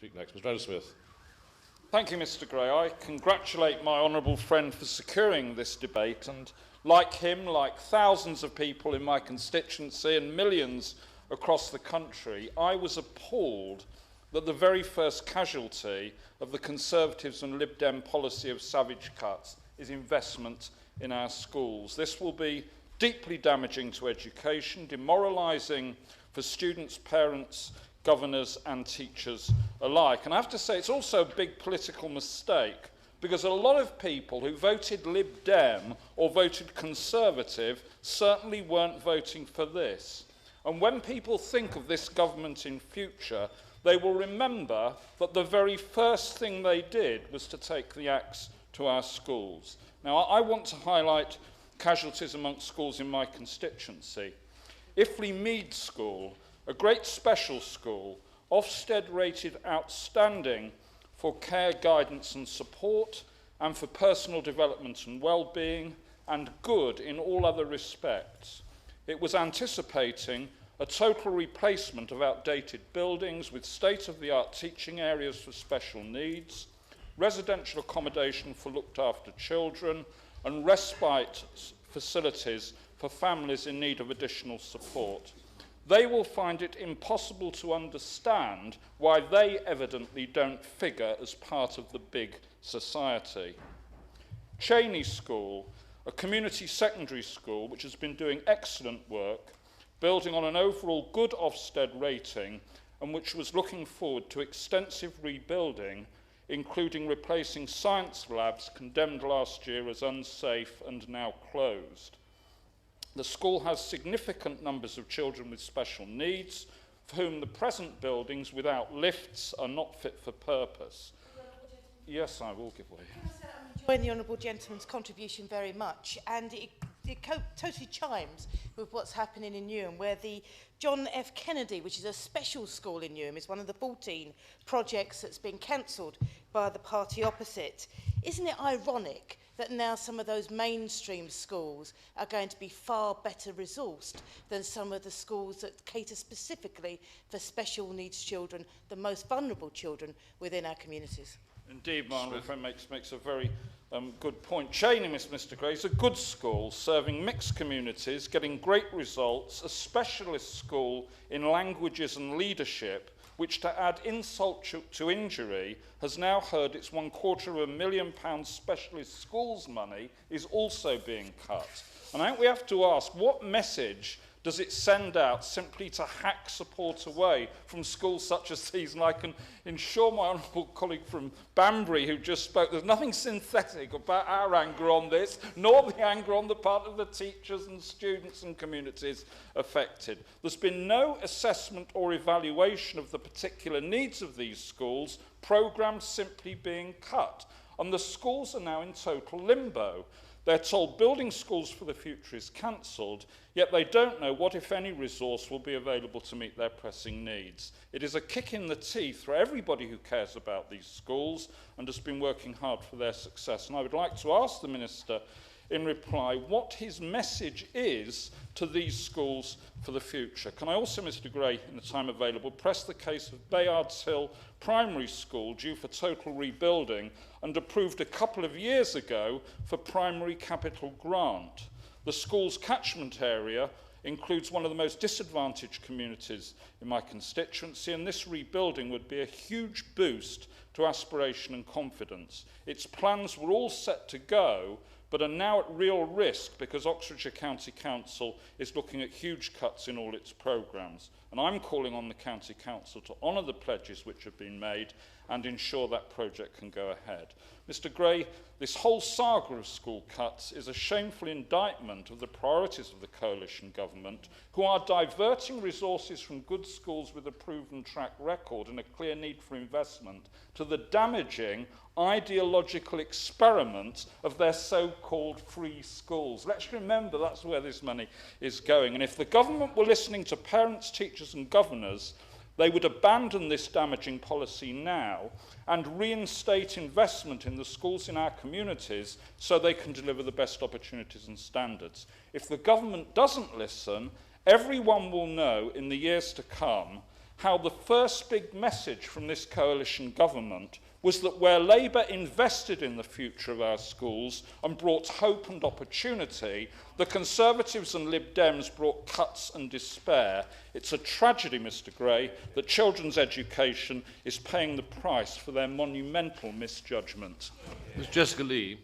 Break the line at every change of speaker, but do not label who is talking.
speak next. Mr. Smith.
Thank you, Mr. Gray. I congratulate my honourable friend for securing this debate, and like him, like thousands of people in my constituency and millions across the country, I was appalled that the very first casualty of the Conservatives and Lib Dem policy of savage cuts is investment in our schools. This will be deeply damaging to education, demoralising for students, parents, governors and teachers alike. And I have to say it's also a big political mistake, because a lot of people who voted Lib Dem or voted Conservative certainly weren't voting for this. And when people think of this government in future, they will remember that the very first thing they did was to take the axe to our schools. Now, I want to highlight casualties amongst schools in my constituency. Iffley Mead School, a great special school, Ofsted rated outstanding for care, guidance and support, and for personal development and well-being, and good in all other respects. It was anticipating a total replacement of outdated buildings with state-of-the-art teaching areas for special needs, residential accommodation for looked-after children, and respite facilities for families in need of additional support. They will find it impossible to understand why they evidently don't figure as part of the big society. Cheney School, a community secondary school which has been doing excellent work, building on an overall good Ofsted rating, and which was looking forward to extensive rebuilding, including replacing science labs condemned last year as unsafe and now closed. The school has significant numbers of children with special needs, for whom the present buildings without lifts are not fit for purpose. Yes, I will give way.
I'm enjoying the Honourable Gentleman's contribution very much, and it totally chimes with what's happening in Newham, where the John F. Kennedy, which is a special school in Newham, is one of the 14 projects that's been cancelled by the party opposite. Isn't it ironic that now some of those mainstream schools are going to be far better resourced than some of the schools that cater specifically for special needs children, the most vulnerable children within our communities?
Indeed, my honourable friend makes a very good point. Cheney, Mr. Gray, is a good school serving mixed communities, getting great results, a specialist school in languages and leadership, which, to add insult to injury, has now heard its £250,000 specialist schools money is also being cut. And I think we have to ask, what message does it send out simply to hack support away from schools such as these? And I can ensure my honourable colleague from Banbury, who just spoke, there's nothing synthetic about our anger on this, nor the anger on the part of the teachers and students and communities affected. There's been no assessment or evaluation of the particular needs of these schools, programmes simply being cut. And the schools are now in total limbo. They're told building schools for the future is cancelled, yet they don't know what, if any, resource will be available to meet their pressing needs. It is a kick in the teeth for everybody who cares about these schools and has been working hard for their success. And I would like to ask the Minister, in reply, what his message is to these schools for the future. Can I also, Mr. Gray, in the time available, press the case of Bayards Hill Primary School, due for total rebuilding and approved a couple of years ago for primary capital grant. The school's catchment area includes one of the most disadvantaged communities in my constituency, and this rebuilding would be a huge boost to aspiration and confidence. Its plans were all set to go, but are now at real risk because Oxfordshire County Council is looking at huge cuts in all its programmes. And I'm calling on the County Council to honour the pledges which have been made and ensure that project can go ahead. Mr. Gray, this whole saga of school cuts is a shameful indictment of the priorities of the coalition government, who are diverting resources from good schools with a proven track record and a clear need for investment to the damaging ideological experiment of their so-called free schools. Let's remember that's where this money is going. And if the government were listening to parents, teachers and governors, they would abandon this damaging policy now and reinstate investment in the schools in our communities so they can deliver the best opportunities and standards. If the government doesn't listen, everyone will know in the years to come how the first big message from this coalition government was that where Labour invested in the future of our schools and brought hope and opportunity, the Conservatives and Lib Dems brought cuts and despair. It's a tragedy, Mr Gray, that children's education is paying the price for their monumental misjudgment.
Ms Jessica Lee.